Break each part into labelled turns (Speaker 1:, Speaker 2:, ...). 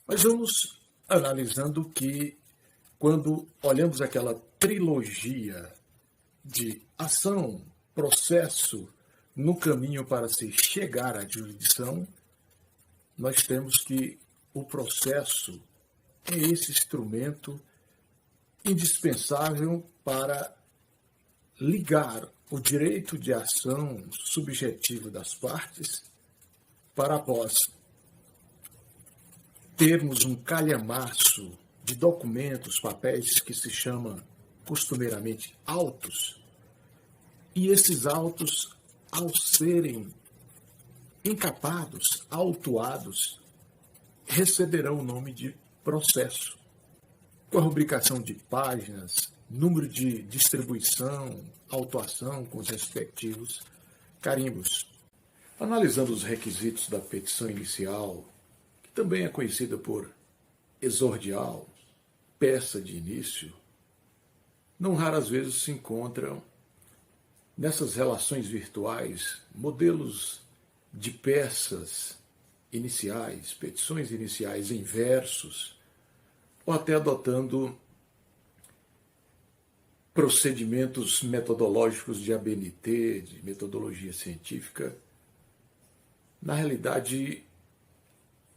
Speaker 1: Mas vamos analisando que, quando olhamos aquela trilogia de ação, processo, no caminho para se chegar à jurisdição, nós temos que o processo é esse instrumento indispensável para ligar o direito de ação subjetivo das partes para, após termos um calhamaço de documentos, papéis que se chama costumeiramente autos, e esses autos, ao serem encapados, autuados, receberão o nome de processo, com a rubricação de páginas, número de distribuição, autuação com os respectivos carimbos. Analisando os requisitos da petição inicial, que também é conhecida por exordial, peça de início, não raras vezes se encontram nessas relações virtuais modelos de peças iniciais, petições iniciais em versos, ou até adotando procedimentos metodológicos de ABNT, de metodologia científica. Na realidade,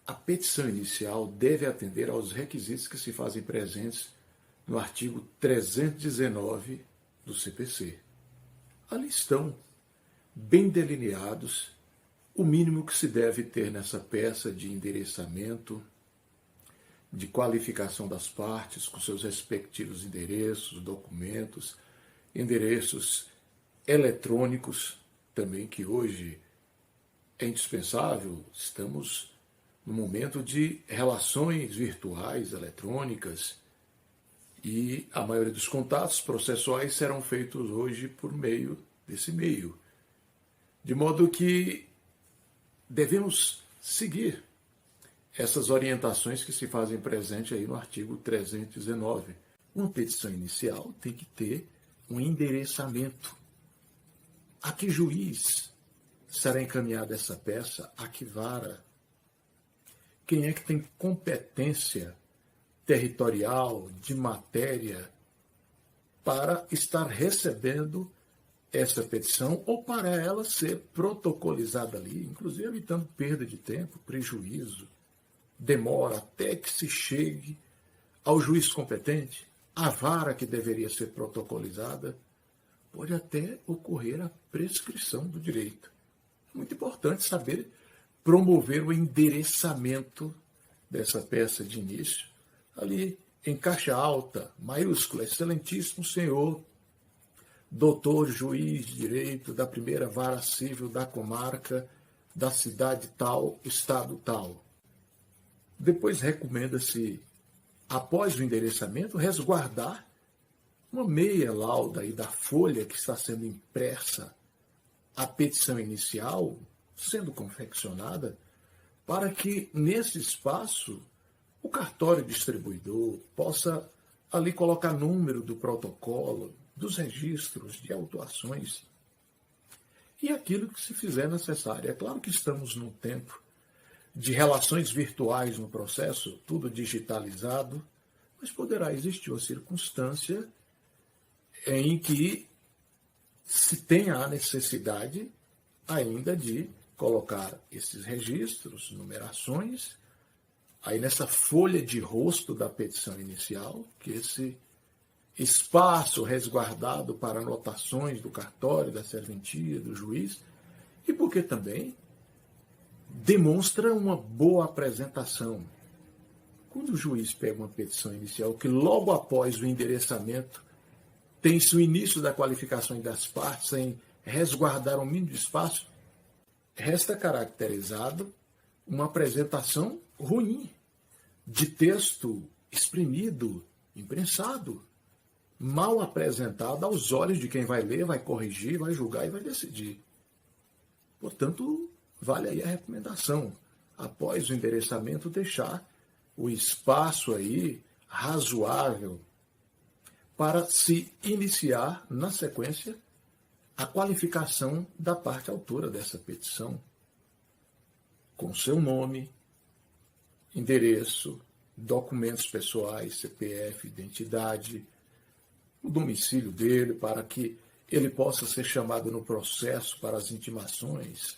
Speaker 1: a petição inicial deve atender aos requisitos que se fazem presentes no artigo 319 do CPC. Ali estão bem delineados o mínimo que se deve ter nessa peça de endereçamento, de qualificação das partes, com seus respectivos endereços, documentos, endereços eletrônicos também, que hoje é indispensável. Estamos no momento de relações virtuais, eletrônicas, e a maioria dos contatos processuais serão feitos hoje por meio desse meio. De modo que devemos seguir essas orientações que se fazem presente aí no artigo 319. Uma petição inicial tem que ter um endereçamento. A que juiz será encaminhada essa peça? A que vara? Quem é que tem competência territorial, de matéria, para estar recebendo essa petição ou para ela ser protocolizada ali, inclusive evitando perda de tempo, prejuízo, demora até que se chegue ao juiz competente, a vara que deveria ser protocolizada, pode até ocorrer a prescrição do direito. É muito importante saber promover o endereçamento dessa peça de início, ali em caixa alta, maiúscula, excelentíssimo senhor, doutor juiz de direito da primeira vara civil da comarca, da cidade tal, estado tal. Depois recomenda-se, após o endereçamento, resguardar uma meia lauda aí da folha que está sendo impressa a petição inicial, sendo confeccionada, para que nesse espaço o cartório distribuidor possa ali colocar número do protocolo, dos registros de autuações e aquilo que se fizer necessário. É claro que estamos num tempo de relações virtuais no processo, tudo digitalizado, mas poderá existir uma circunstância em que se tenha a necessidade ainda de colocar esses registros, numerações, aí nessa folha de rosto da petição inicial, que esse espaço resguardado para anotações do cartório, da serventia, do juiz, e porque também demonstra uma boa apresentação. Quando o juiz pega uma petição inicial que logo após o endereçamento tem-se o início da qualificação das partes em resguardar um mínimo de espaço, resta caracterizado uma apresentação ruim, de texto exprimido, imprensado, mal apresentado aos olhos de quem vai ler, vai corrigir, vai julgar e vai decidir. Portanto, vale aí a recomendação, após o endereçamento, deixar o espaço aí razoável para se iniciar, na sequência, a qualificação da parte autora dessa petição, com seu nome, endereço, documentos pessoais, CPF, identidade, o domicílio dele, para que ele possa ser chamado no processo para as intimações,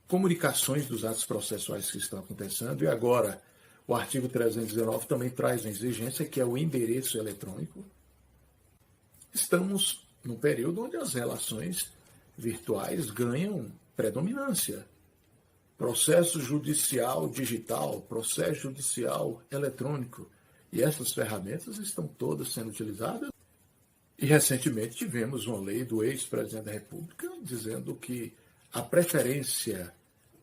Speaker 1: comunicações dos atos processuais que estão acontecendo. E agora, o artigo 319 também traz uma exigência que é o endereço eletrônico. Estamos num período onde as relações virtuais ganham predominância. Processo judicial digital, processo judicial eletrônico. E essas ferramentas estão todas sendo utilizadas. E recentemente tivemos uma lei do ex-presidente da República dizendo que a preferência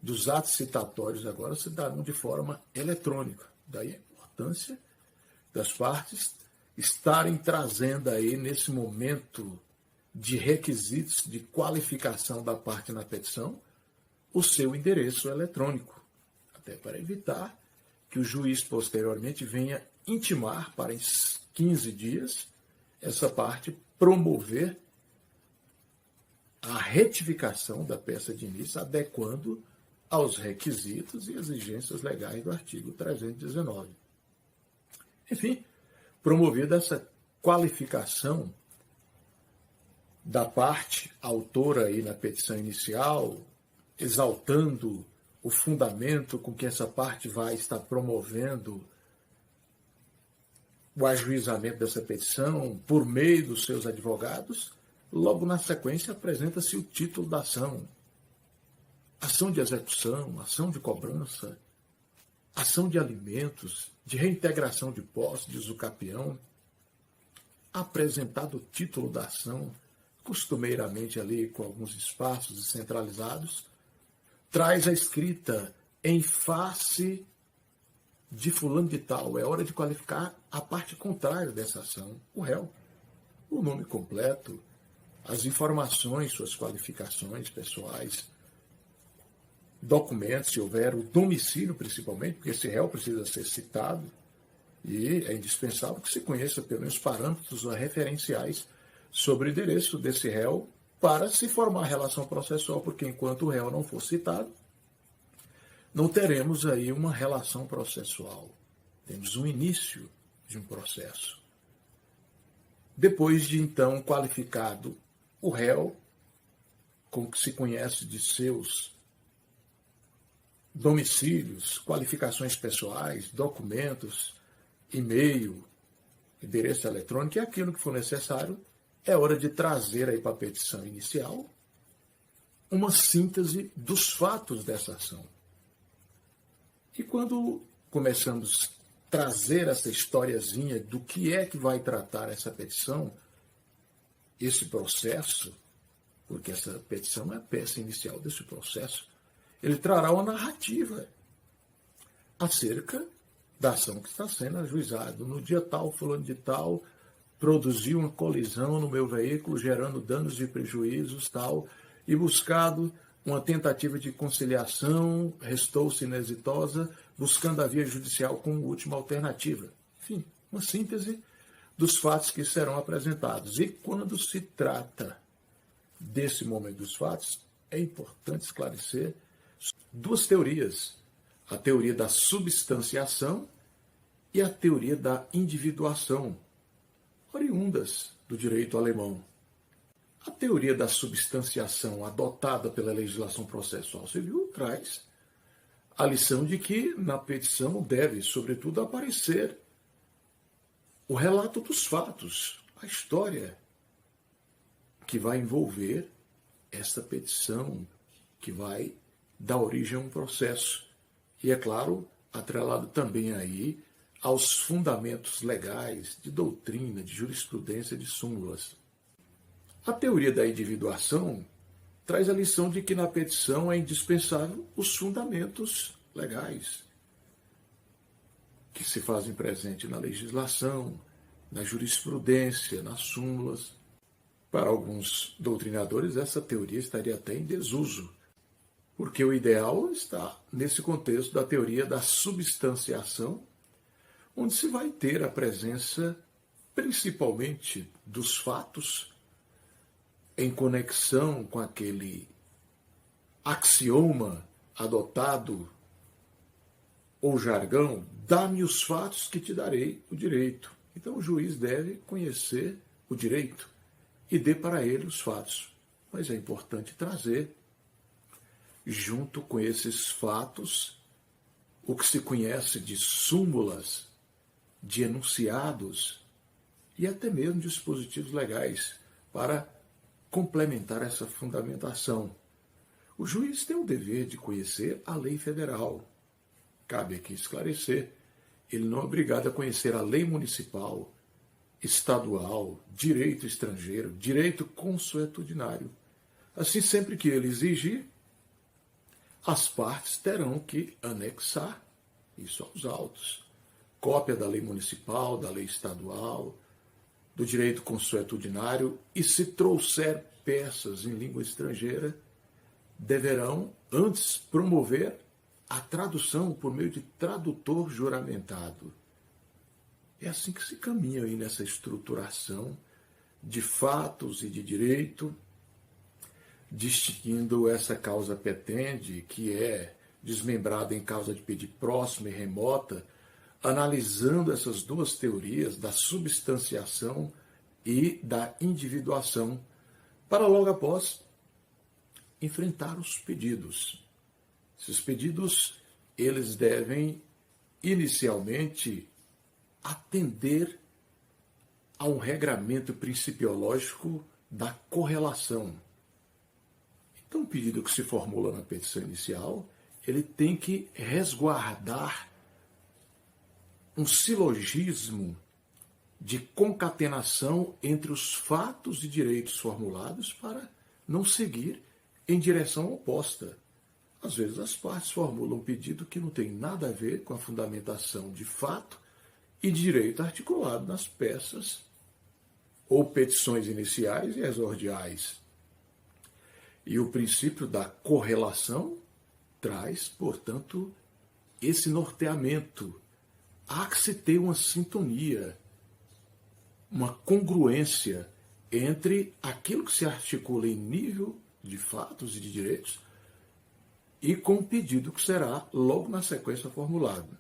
Speaker 1: dos atos citatórios agora se darão de forma eletrônica. Daí a importância das partes estarem trazendo aí, nesse momento de requisitos de qualificação da parte na petição, o seu endereço eletrônico, até para evitar que o juiz posteriormente venha intimar para em 15 dias essa parte promover a retificação da peça de início, adequando aos requisitos e exigências legais do artigo 319. Enfim, promovida essa qualificação da parte autora aí na petição inicial, exaltando o fundamento com que essa parte vai estar promovendo o ajuizamento dessa petição por meio dos seus advogados, logo na sequência apresenta-se o título da ação. Ação de execução, ação de cobrança, ação de alimentos, de reintegração de posse, diz o capião. Apresentado o título da ação, costumeiramente ali com alguns espaços descentralizados, traz a escrita em face de fulano de tal. É hora de qualificar a parte contrária dessa ação, o réu. O nome completo, as informações, suas qualificações pessoais, documentos, se houver, o domicílio principalmente, porque esse réu precisa ser citado, e é indispensável que se conheça pelo menos parâmetros referenciais sobre o endereço desse réu para se formar a relação processual, porque enquanto o réu não for citado, não teremos aí uma relação processual. Temos um início de um processo. Depois de, então, qualificado o réu, com o que se conhece de seus domicílios, qualificações pessoais, documentos, e-mail, endereço eletrônico, e aquilo que for necessário, é hora de trazer aí para a petição inicial uma síntese dos fatos dessa ação. E quando começamos a trazer essa historiazinha do que é que vai tratar essa petição, esse processo, porque essa petição é a peça inicial desse processo, ele trará uma narrativa acerca da ação que está sendo ajuizada. No dia tal, fulano de tal, produziu uma colisão no meu veículo, gerando danos e prejuízos, tal, e buscado uma tentativa de conciliação, restou-se inexitosa, buscando a via judicial como última alternativa. Enfim, uma síntese dos fatos que serão apresentados. E quando se trata desse momento dos fatos, é importante esclarecer duas teorias: a teoria da substanciação e a teoria da individuação, oriundas do direito alemão. A teoria da substanciação adotada pela legislação processual civil traz a lição de que na petição deve, sobretudo, aparecer o relato dos fatos, a história que vai envolver esta petição, que vai dar origem a um processo. E, é claro, atrelado também aí aos fundamentos legais, de doutrina, de jurisprudência, de súmulas. A teoria da individuação traz a lição de que na petição é indispensável os fundamentos legais, que se fazem presente na legislação, na jurisprudência, nas súmulas. Para alguns doutrinadores, essa teoria estaria até em desuso, porque o ideal está nesse contexto da teoria da substanciação, onde se vai ter a presença principalmente dos fatos em conexão com aquele axioma adotado ou jargão, dá-me os fatos que te darei o direito. Então o juiz deve conhecer o direito e dê para ele os fatos. Mas é importante trazer, junto com esses fatos, o que se conhece de súmulas, de enunciados e até mesmo dispositivos legais para complementar essa fundamentação. O juiz tem o dever de conhecer a lei federal. Cabe aqui esclarecer, ele não é obrigado a conhecer a lei municipal, estadual, direito estrangeiro, direito consuetudinário. Assim, sempre que ele exigir, as partes terão que anexar isso aos autos. Cópia da lei municipal, da lei estadual, do direito consuetudinário, e se trouxer peças em língua estrangeira, deverão antes promover a tradução por meio de tradutor juramentado. É assim que se caminha aí nessa estruturação de fatos e de direito, distinguindo essa causa petende, que é desmembrada em causa de pedido próxima e remota, analisando essas duas teorias da substanciação e da individuação, para logo após enfrentar os pedidos. Esses pedidos, eles devem inicialmente atender a um regramento principiológico da correlação. Então, o pedido que se formula na petição inicial, ele tem que resguardar um silogismo de concatenação entre os fatos e direitos formulados para não seguir em direção oposta. Às vezes as partes formulam um pedido que não tem nada a ver com a fundamentação de fato e de direito articulado nas peças ou petições iniciais e exordiais. E o princípio da correlação traz, portanto, esse norteamento. Há que se ter uma sintonia, uma congruência entre aquilo que se articula em nível de fatos e de direitos e com o pedido que será logo na sequência formulado.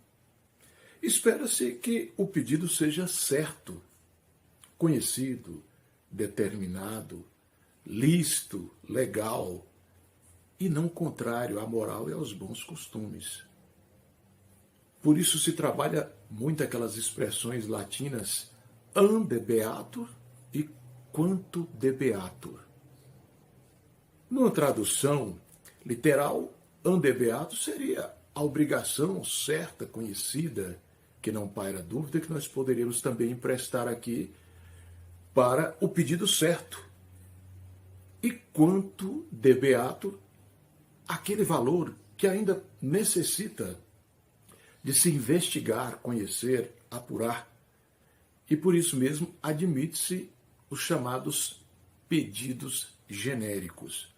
Speaker 1: Espera-se que o pedido seja certo, conhecido, determinado, lícito, legal e não contrário à moral e aos bons costumes. Por isso se trabalha muito aquelas expressões latinas ante beatur e quanto de beatur. Numa tradução literal, ante beatur seria a obrigação certa, conhecida, que não paira dúvida, que nós poderíamos também emprestar aqui para o pedido certo. E quanto de beatur, aquele valor que ainda necessita de se investigar, conhecer, apurar. E por isso mesmo admite-se os chamados pedidos genéricos.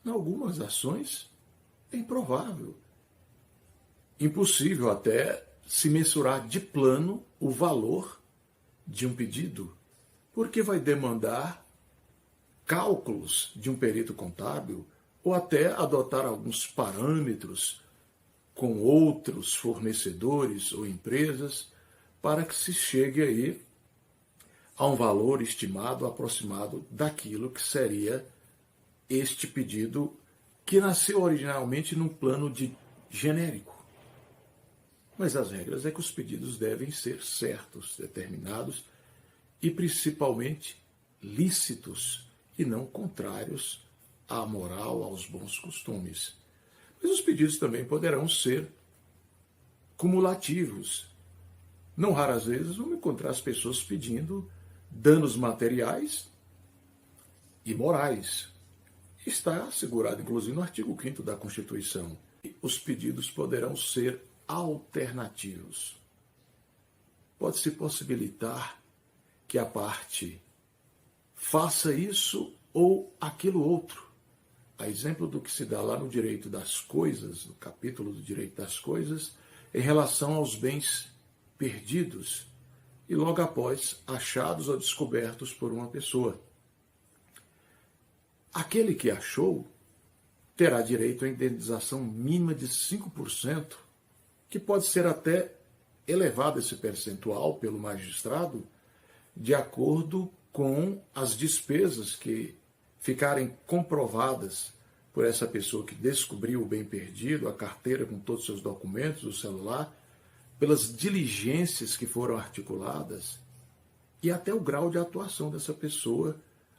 Speaker 1: Em algumas ações é improvável, impossível até se mensurar de plano o valor de um pedido, porque vai demandar cálculos de um perito contábil ou até adotar alguns parâmetros com outros fornecedores ou empresas para que se chegue aí a um valor estimado, aproximado daquilo que seria este pedido que nasceu originalmente num plano de genérico. Mas as regras é que os pedidos devem ser certos, determinados e principalmente lícitos e não contrários à moral, aos bons costumes. Mas os pedidos também poderão ser cumulativos. Não raras vezes vamos encontrar as pessoas pedindo danos materiais e morais. Está assegurado, inclusive, no artigo 5º da Constituição. Os pedidos poderão ser alternativos. Pode-se possibilitar que a parte faça isso ou aquilo outro. A exemplo do que se dá lá no Direito das Coisas, no capítulo do Direito das Coisas, em relação aos bens perdidos e logo após achados ou descobertos por uma pessoa. Aquele que achou terá direito à indenização mínima de 5% que pode ser até elevado esse percentual pelo magistrado de acordo com as despesas que ficarem comprovadas por essa pessoa que descobriu o bem perdido, a carteira com todos os seus documentos, o celular, pelas diligências que foram articuladas e até o grau de atuação dessa pessoa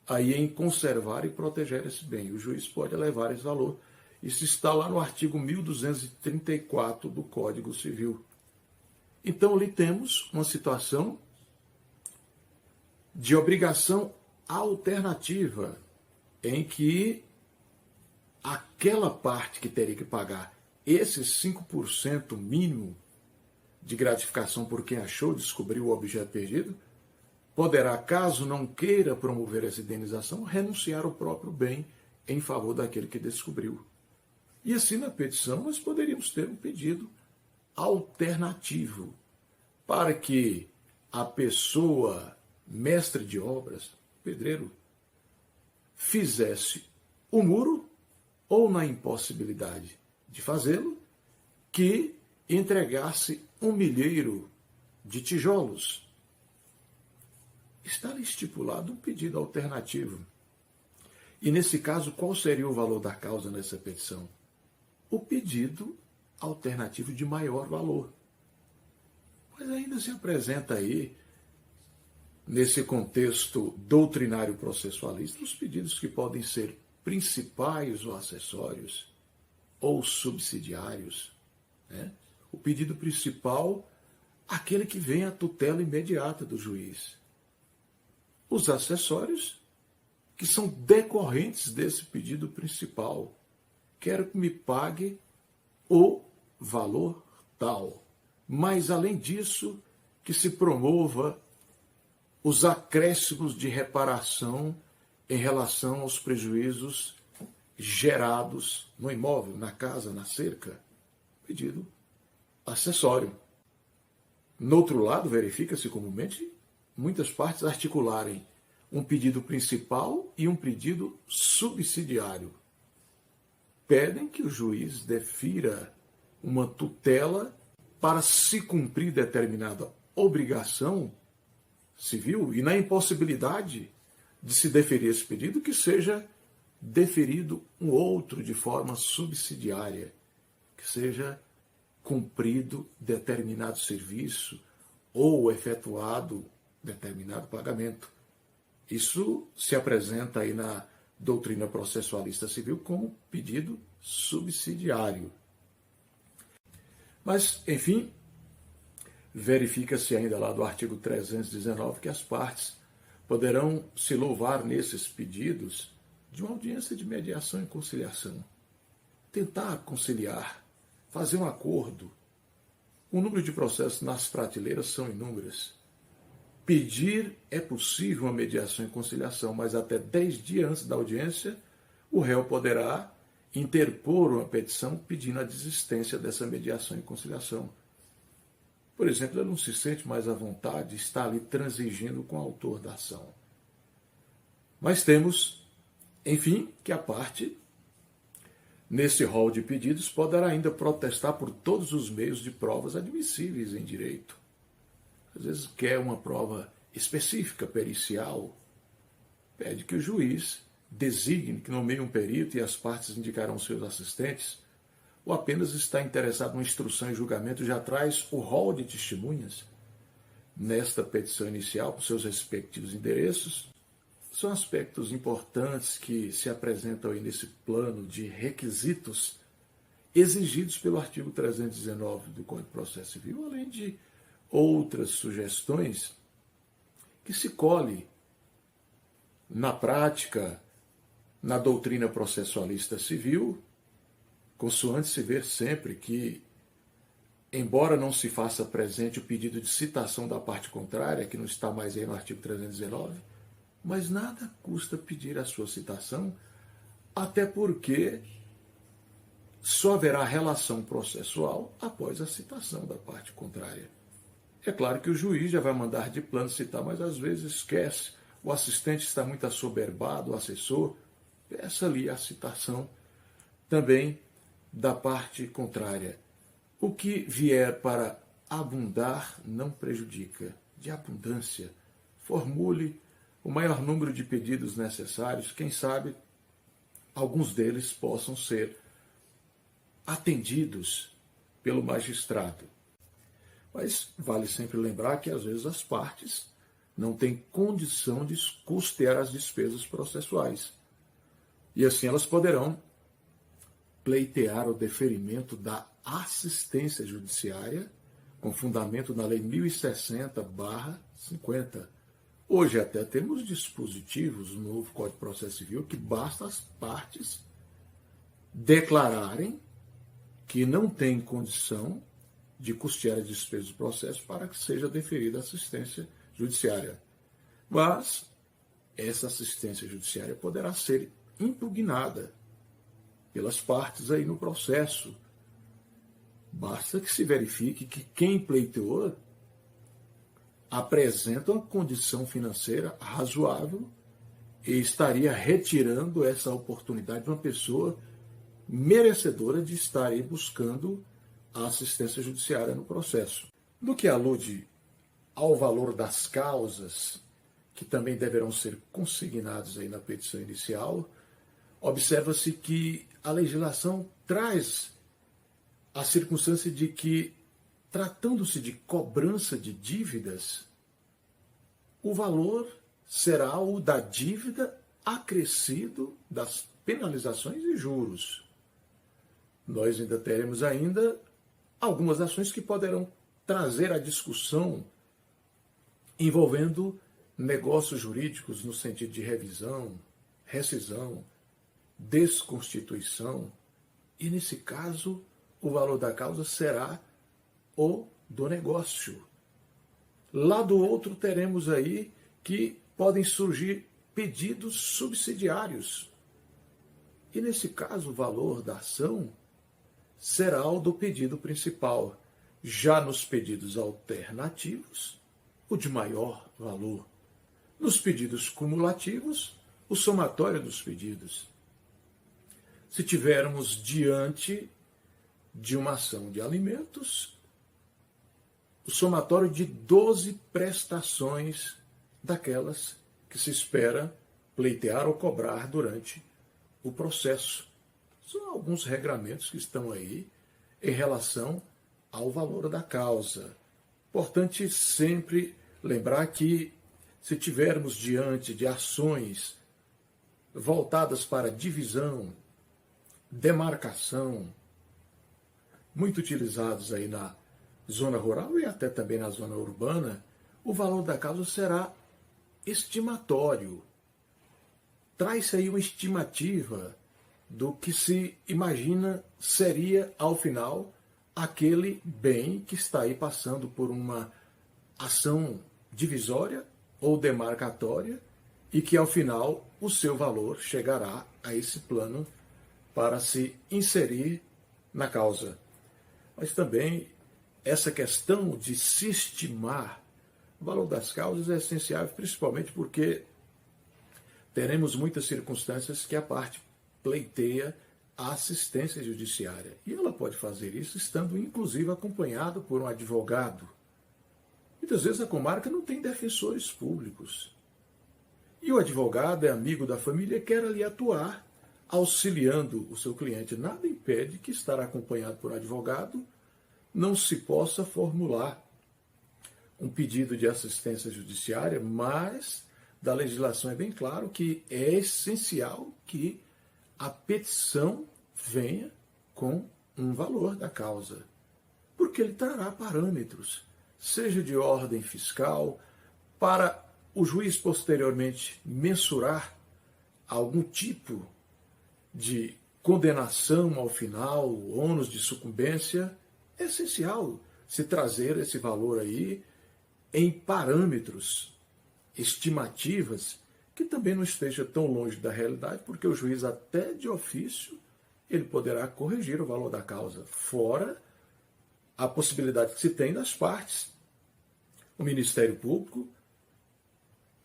Speaker 1: aí em conservar e proteger esse bem. O juiz pode elevar esse valor. Isso está lá no artigo 1234 do Código Civil. Então, ali temos uma situação de obrigação alternativa, em que aquela parte que teria que pagar esses 5% mínimo de gratificação por quem achou, descobriu o objeto perdido, poderá, caso não queira promover essa indenização, renunciar ao próprio bem em favor daquele que descobriu. E assim, na petição, nós poderíamos ter um pedido alternativo para que a pessoa, mestre de obras, pedreiro, fizesse o muro ou, na impossibilidade de fazê-lo, que entregasse 1 milheiro de tijolos. Está ali estipulado um pedido alternativo. E, nesse caso, qual seria o valor da causa nessa petição? O pedido alternativo de maior valor. Mas ainda se apresenta aí, nesse contexto doutrinário processualista, os pedidos que podem ser principais ou acessórios, ou subsidiários. Né? O pedido principal, aquele que vem à tutela imediata do juiz. Os acessórios, que são decorrentes desse pedido principal. Quero que me pague o valor tal. Mas, além disso, que se promova os acréscimos de reparação em relação aos prejuízos gerados no imóvel, na casa, na cerca. Pedido acessório. No outro lado, verifica-se comumente muitas partes articularem um pedido principal e um pedido subsidiário. Pedem que o juiz defira uma tutela para se cumprir determinada obrigação civil e, na impossibilidade de se deferir esse pedido, que seja deferido um outro de forma subsidiária, que seja cumprido determinado serviço ou efetuado determinado pagamento. Isso se apresenta aí na doutrina processualista civil como pedido subsidiário. Mas, enfim, verifica-se ainda lá do artigo 319 que as partes poderão se louvar nesses pedidos de uma audiência de mediação e conciliação. Tentar conciliar, fazer um acordo. O número de processos nas prateleiras são inúmeros. Pedir é possível uma mediação e conciliação, mas até 10 dias antes da audiência, o réu poderá interpor uma petição pedindo a desistência dessa mediação e conciliação. Por exemplo, ele não se sente mais à vontade, está ali transigindo com o autor da ação. Mas temos, enfim, que a parte, nesse rol de pedidos, poderá ainda protestar por todos os meios de provas admissíveis em direito. Às vezes quer uma prova específica, pericial, pede que o juiz designe, que nomeie um perito e as partes indicarão seus assistentes, ou apenas está interessado numa instrução e julgamento, já traz o rol de testemunhas nesta petição inicial, com seus respectivos endereços. São aspectos importantes que se apresentam aí nesse plano de requisitos exigidos pelo artigo 319 do Código de Processo Civil, além de outras sugestões que se colhe na prática, na doutrina processualista civil, consoante se ver sempre que, embora não se faça presente o pedido de citação da parte contrária, que não está mais aí no artigo 319, mas nada custa pedir a sua citação, até porque só haverá relação processual após a citação da parte contrária. É claro que o juiz já vai mandar de plano citar, mas às vezes esquece, o assistente está muito assoberbado, o assessor, peça ali a citação também da parte contrária. O que vier para abundar não prejudica. De abundância, formule o maior número de pedidos necessários, quem sabe alguns deles possam ser atendidos pelo magistrado. Mas vale sempre lembrar que às vezes as partes não têm condição de custear as despesas processuais. E assim elas poderão pleitear o deferimento da assistência judiciária com fundamento na Lei 1060/50. Hoje até temos dispositivos no novo Código de Processo Civil que basta as partes declararem que não têm condição de custear as despesas do processo para que seja deferida assistência judiciária. Mas essa assistência judiciária poderá ser impugnada pelas partes aí no processo. Basta que se verifique que quem pleiteou apresenta uma condição financeira razoável e estaria retirando essa oportunidade de uma pessoa merecedora de estar aí buscando a assistência judiciária no processo. No que alude ao valor das causas, que também deverão ser consignados aí na petição inicial, observa-se que a legislação traz a circunstância de que, tratando-se de cobrança de dívidas, o valor será o da dívida acrescido das penalizações e juros. Nós ainda teremos algumas ações que poderão trazer a discussão envolvendo negócios jurídicos no sentido de revisão, rescisão, desconstituição, e nesse caso o valor da causa será o do negócio. Lá do outro teremos aí que podem surgir pedidos subsidiários. E nesse caso o valor da ação será o do pedido principal. Já nos pedidos alternativos, o de maior valor. Nos pedidos cumulativos, o somatório dos pedidos. Se tivermos diante de uma ação de alimentos, o somatório de 12 prestações daquelas que se espera pleitear ou cobrar durante o processo. São alguns regramentos que estão aí em relação ao valor da causa. Importante sempre lembrar que, se tivermos diante de ações voltadas para divisão, demarcação, muito utilizados aí na zona rural e até também na zona urbana, o valor da causa será estimatório. Traz-se aí uma estimativa do que se imagina seria, ao final, aquele bem que está aí passando por uma ação divisória ou demarcatória e que, ao final, o seu valor chegará a esse plano para se inserir na causa. Mas também essa questão de se estimar o valor das causas é essencial, principalmente porque teremos muitas circunstâncias que a parte pleiteia a assistência judiciária. E ela pode fazer isso estando, inclusive, acompanhado por um advogado. Muitas vezes a comarca não tem defensores públicos. E o advogado é amigo da família e quer ali atuar, auxiliando o seu cliente. Nada impede que, estar acompanhado por um advogado, não se possa formular um pedido de assistência judiciária, mas da legislação é bem claro que é essencial que a petição venha com um valor da causa, porque ele trará parâmetros, seja de ordem fiscal, para o juiz posteriormente mensurar algum tipo de condenação ao final, ônus de sucumbência. É essencial se trazer esse valor aí em parâmetros, estimativas, que também não esteja tão longe da realidade, porque o juiz, até de ofício, ele poderá corrigir o valor da causa, fora a possibilidade que se tem das partes, o Ministério Público,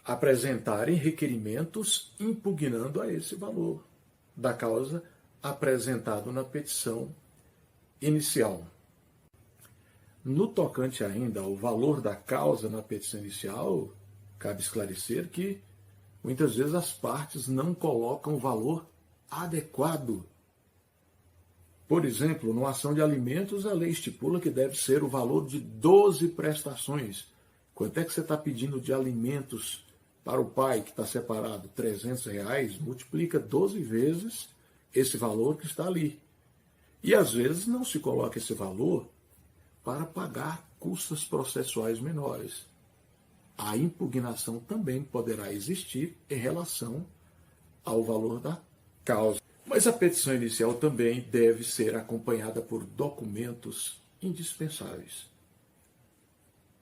Speaker 1: apresentarem requerimentos impugnando a esse valor da causa apresentado na petição inicial. No tocante ainda ao valor da causa na petição inicial, cabe esclarecer que muitas vezes as partes não colocam o valor adequado. Por exemplo, numa ação de alimentos, a lei estipula que deve ser o valor de 12 prestações. Quanto é que você está pedindo de alimentos para o pai que está separado? R$ 300, multiplica 12 vezes esse valor que está ali. E às vezes não se coloca esse valor para pagar custas processuais menores. A impugnação também poderá existir em relação ao valor da causa. Mas a petição inicial também deve ser acompanhada por documentos indispensáveis.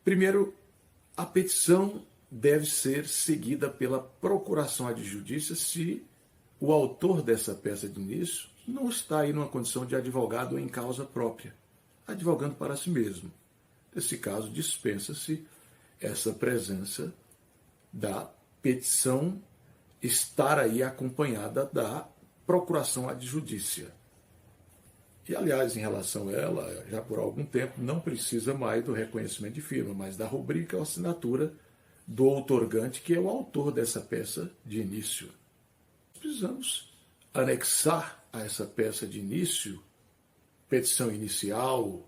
Speaker 1: Primeiro, a petição deve ser seguida pela procuração adjudícia se o autor dessa peça de início não está aí numa condição de advogado em causa própria, advogando para si mesmo. Nesse caso, dispensa-se essa presença da petição estar aí acompanhada da procuração adjudícia. E, aliás, em relação a ela, já por algum tempo, não precisa mais do reconhecimento de firma, mas da rubrica ou assinatura do outorgante, que é o autor dessa peça de início. Precisamos anexar a essa peça de início, petição inicial,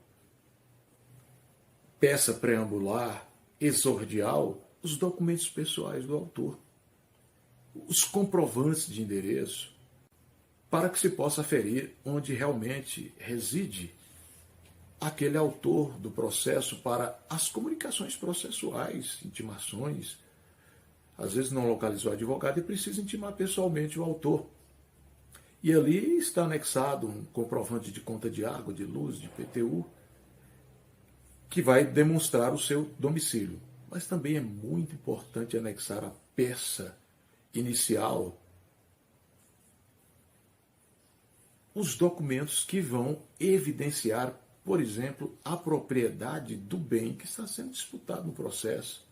Speaker 1: peça preambular, exordial, os documentos pessoais do autor, os comprovantes de endereço, para que se possa aferir onde realmente reside aquele autor do processo para as comunicações processuais, intimações. Às vezes não localizou o advogado e precisa intimar pessoalmente o autor. E ali está anexado um comprovante de conta de água, de luz, de PTU, que vai demonstrar o seu domicílio. Mas também é muito importante anexar a peça inicial, os documentos que vão evidenciar, por exemplo, a propriedade do bem que está sendo disputado no processo,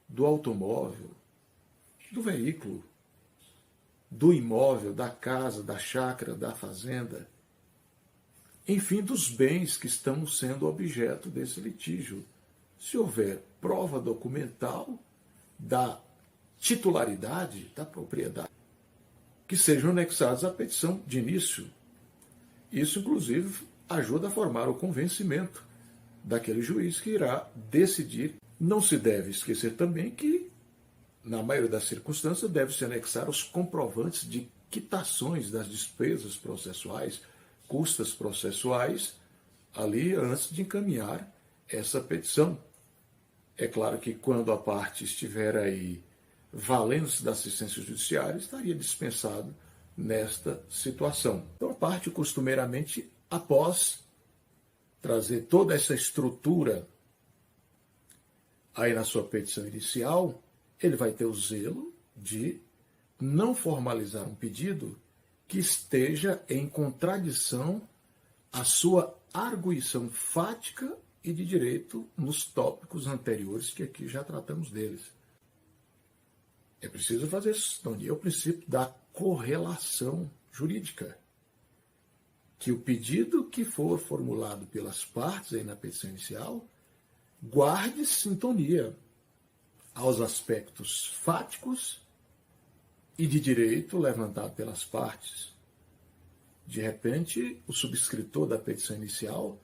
Speaker 1: do automóvel, do veículo, do imóvel, da casa, da chácara, da fazenda, enfim, dos bens que estão sendo objeto desse litígio. Se houver prova documental da titularidade da propriedade, que sejam anexados à petição de início. Isso, inclusive, ajuda a formar o convencimento daquele juiz que irá decidir. Não se deve esquecer também que, na maioria das circunstâncias, deve-se anexar os comprovantes de quitações das despesas processuais, custas processuais, ali antes de encaminhar essa petição. É claro que quando a parte estiver aí valendo-se da assistência judiciária, estaria dispensado nesta situação. Então, a parte, costumeiramente, após trazer toda essa estrutura aí na sua petição inicial, ele vai ter o zelo de não formalizar um pedido que esteja em contradição à sua arguição fática e de direito nos tópicos anteriores, que aqui já tratamos deles. É preciso fazer sintonia ao princípio da correlação jurídica, que o pedido que for formulado pelas partes aí na petição inicial guarde sintonia aos aspectos fáticos e de direito levantado pelas partes. De repente, o subscritor da petição inicial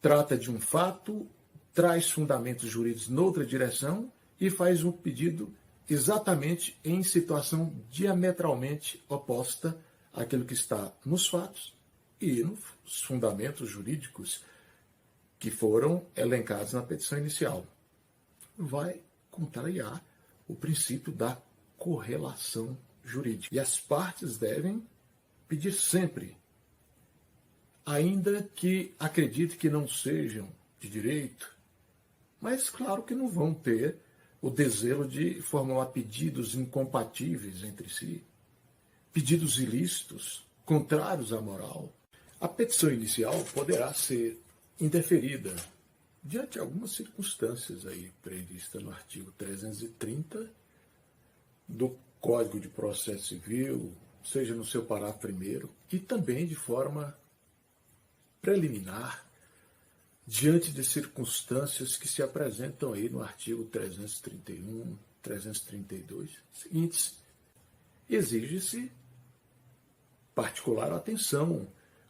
Speaker 1: trata de um fato, traz fundamentos jurídicos noutra direção e faz um pedido exatamente em situação diametralmente oposta àquilo que está nos fatos e nos fundamentos jurídicos que foram elencados na petição inicial. Vai contrariar o princípio da correlação jurídica. E as partes devem pedir sempre, ainda que acredite que não sejam de direito, mas claro que não vão ter o deselo de formular pedidos incompatíveis entre si, pedidos ilícitos, contrários à moral. A petição inicial poderá ser indeferida diante de algumas circunstâncias aí previstas no artigo 330 do Código de Processo Civil, seja no seu parágrafo 1º, e também de forma preliminar diante de circunstâncias que se apresentam aí no artigo 331, 332, seguintes: exige-se particular atenção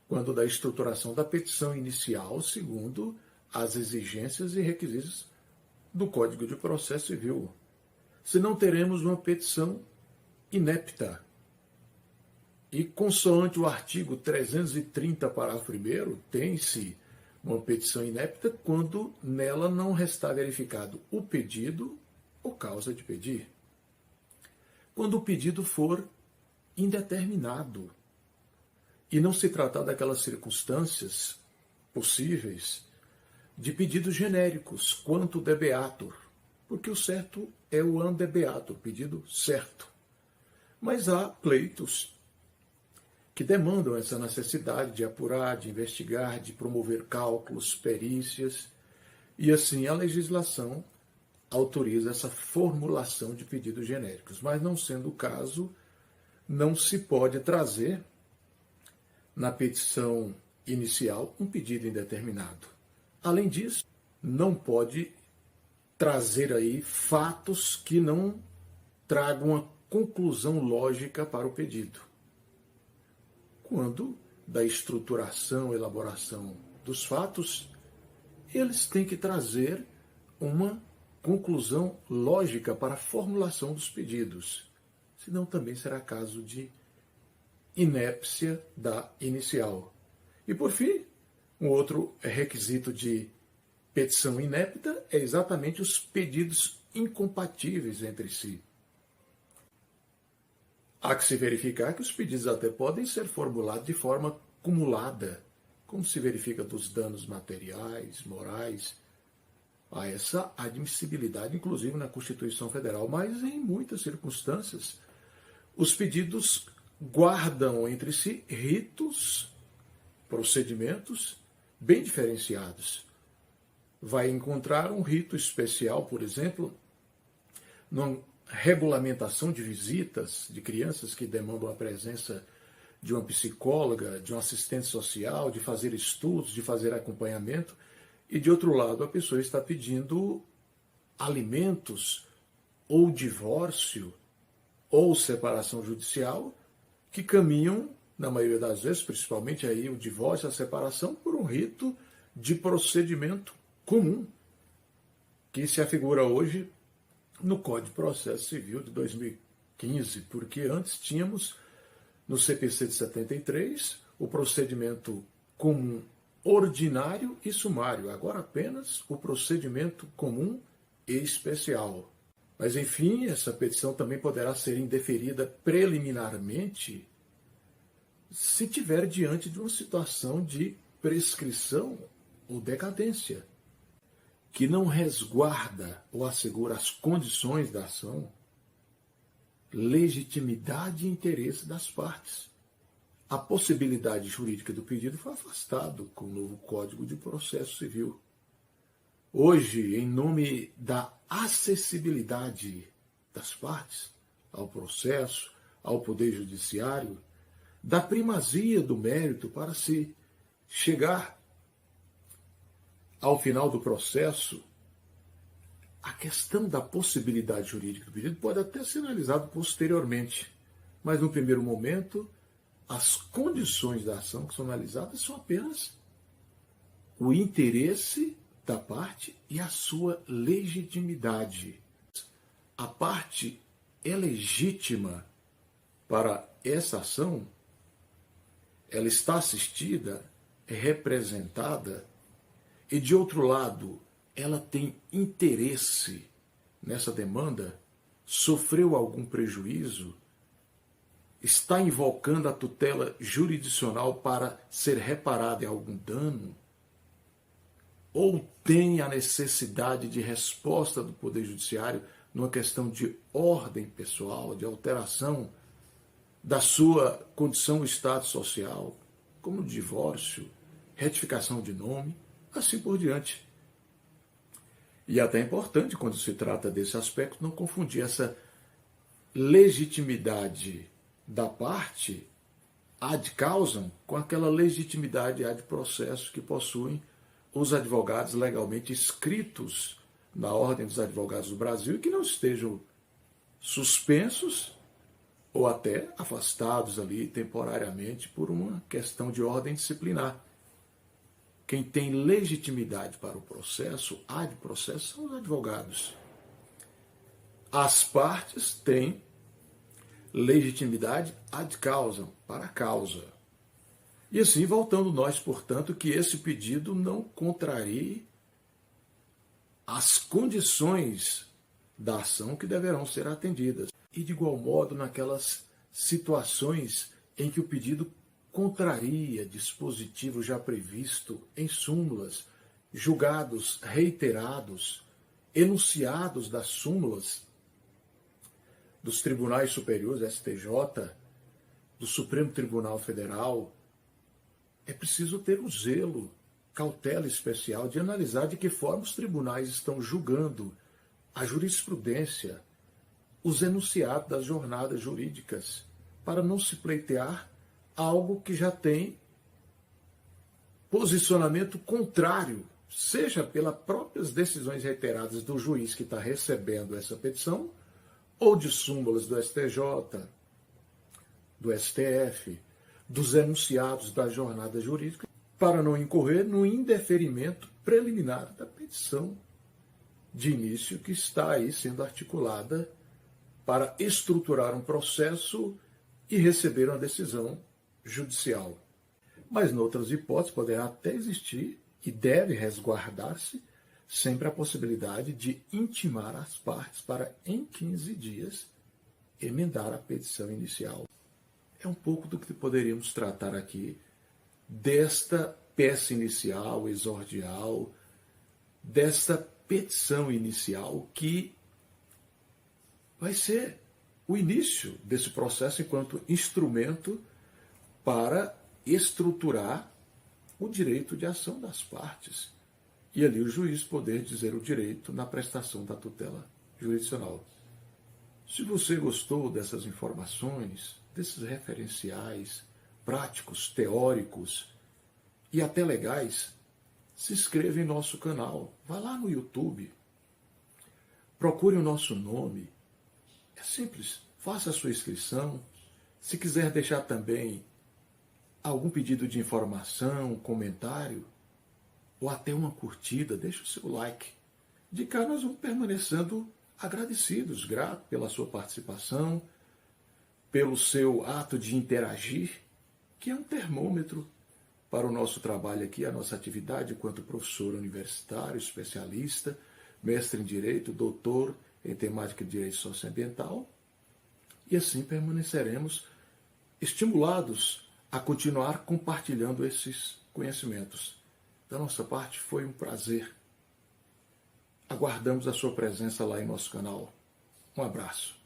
Speaker 1: quando da estruturação da petição inicial, segundo as exigências e requisitos do Código de Processo Civil. Senão teremos uma petição inepta. E consoante o artigo 330, parágrafo 1º, tem-se uma petição inepta quando nela não restar verificado o pedido ou causa de pedir. Quando o pedido for indeterminado e não se tratar daquelas circunstâncias possíveis de pedidos genéricos quanto debeatur, porque o certo é o andebeatur, pedido certo. Mas há pleitos que demandam essa necessidade de apurar, de investigar, de promover cálculos, perícias, e assim a legislação autoriza essa formulação de pedidos genéricos. Mas não sendo o caso, não se pode trazer na petição inicial um pedido indeterminado. Além disso, não pode trazer aí fatos que não tragam uma conclusão lógica para o pedido. Quando da estruturação, elaboração dos fatos, eles têm que trazer uma conclusão lógica para a formulação dos pedidos. Senão também será caso de inépcia da inicial. E por fim, um outro requisito de petição inepta é exatamente os pedidos incompatíveis entre si. Há que se verificar que os pedidos até podem ser formulados de forma cumulada, como se verifica dos danos materiais, morais. Há essa admissibilidade, inclusive na Constituição Federal, mas em muitas circunstâncias, os pedidos guardam entre si ritos, procedimentos bem diferenciados. Vai encontrar um rito especial, por exemplo, numa regulamentação de visitas de crianças que demandam a presença de uma psicóloga, de um assistente social, de fazer estudos, de fazer acompanhamento, e de outro lado a pessoa está pedindo alimentos ou divórcio ou separação judicial que caminham, na maioria das vezes, principalmente aí o divórcio e a separação, por um rito de procedimento comum que se afigura hoje no Código de Processo Civil de 2015, porque antes tínhamos no CPC de 73 o procedimento comum ordinário e sumário, agora apenas o procedimento comum e especial. Mas, enfim, essa petição também poderá ser indeferida preliminarmente se tiver diante de uma situação de prescrição ou decadência, que não resguarda ou assegura as condições da ação, legitimidade e interesse das partes. A possibilidade jurídica do pedido foi afastada com o novo Código de Processo Civil. Hoje, em nome da acessibilidade das partes ao processo, ao Poder Judiciário, da primazia do mérito para se chegar ao final do processo, a questão da possibilidade jurídica do pedido pode até ser analisada posteriormente, mas no primeiro momento, as condições da ação que são analisadas são apenas o interesse da parte e a sua legitimidade. A parte é legítima para essa ação, ela está assistida, é representada, e de outro lado, ela tem interesse nessa demanda, sofreu algum prejuízo, está invocando a tutela jurisdicional para ser reparada em algum dano, ou tem a necessidade de resposta do Poder Judiciário numa questão de ordem pessoal, de alteração da sua condição ou estado social, como divórcio, retificação de nome, assim por diante. E até é importante, quando se trata desse aspecto, não confundir essa legitimidade da parte ad causam com aquela legitimidade ad processo que possuem os advogados legalmente inscritos na Ordem dos Advogados do Brasil e que não estejam suspensos ou até afastados ali temporariamente por uma questão de ordem disciplinar. Quem tem legitimidade para o processo, ad processo, são os advogados. As partes têm legitimidade ad causa, para a causa. E assim, voltando nós, portanto, que esse pedido não contrarie as condições da ação que deverão ser atendidas. E, de igual modo, naquelas situações em que o pedido contraria dispositivo já previsto em súmulas, julgados reiterados, enunciados das súmulas dos tribunais superiores, STJ, do Supremo Tribunal Federal, é preciso ter o zelo, cautela especial de analisar de que forma os tribunais estão julgando a jurisprudência, os enunciados das jornadas jurídicas, para não se pleitear algo que já tem posicionamento contrário, seja pelas próprias decisões reiteradas do juiz que está recebendo essa petição, ou de súmulas do STJ, do STF, dos enunciados da jornada jurídica, para não incorrer no indeferimento preliminar da petição de início que está aí sendo articulada para estruturar um processo e receber uma decisão judicial. Mas, noutras hipóteses, poderá até existir e deve resguardar-se sempre a possibilidade de intimar as partes para, em 15 dias, emendar a petição inicial. É um pouco do que poderíamos tratar aqui desta peça inicial, exordial, desta petição inicial que vai ser o início desse processo enquanto instrumento para estruturar o direito de ação das partes. E ali o juiz poder dizer o direito na prestação da tutela jurisdicional. Se você gostou dessas informações, desses referenciais práticos, teóricos e até legais, se inscreva em nosso canal. Vá lá no YouTube, procure o nosso nome. É simples, faça a sua inscrição. Se quiser deixar também algum pedido de informação, comentário, ou até uma curtida, deixe o seu like. De cá nós vamos permanecendo agradecidos, gratos pela sua participação, pelo seu ato de interagir, que é um termômetro para o nosso trabalho aqui, a nossa atividade enquanto professor universitário, especialista, mestre em Direito, doutor em temática de Direito Socioambiental, e assim permaneceremos estimulados a continuar compartilhando esses conhecimentos. Da nossa parte, foi um prazer. Aguardamos a sua presença lá em nosso canal. Um abraço.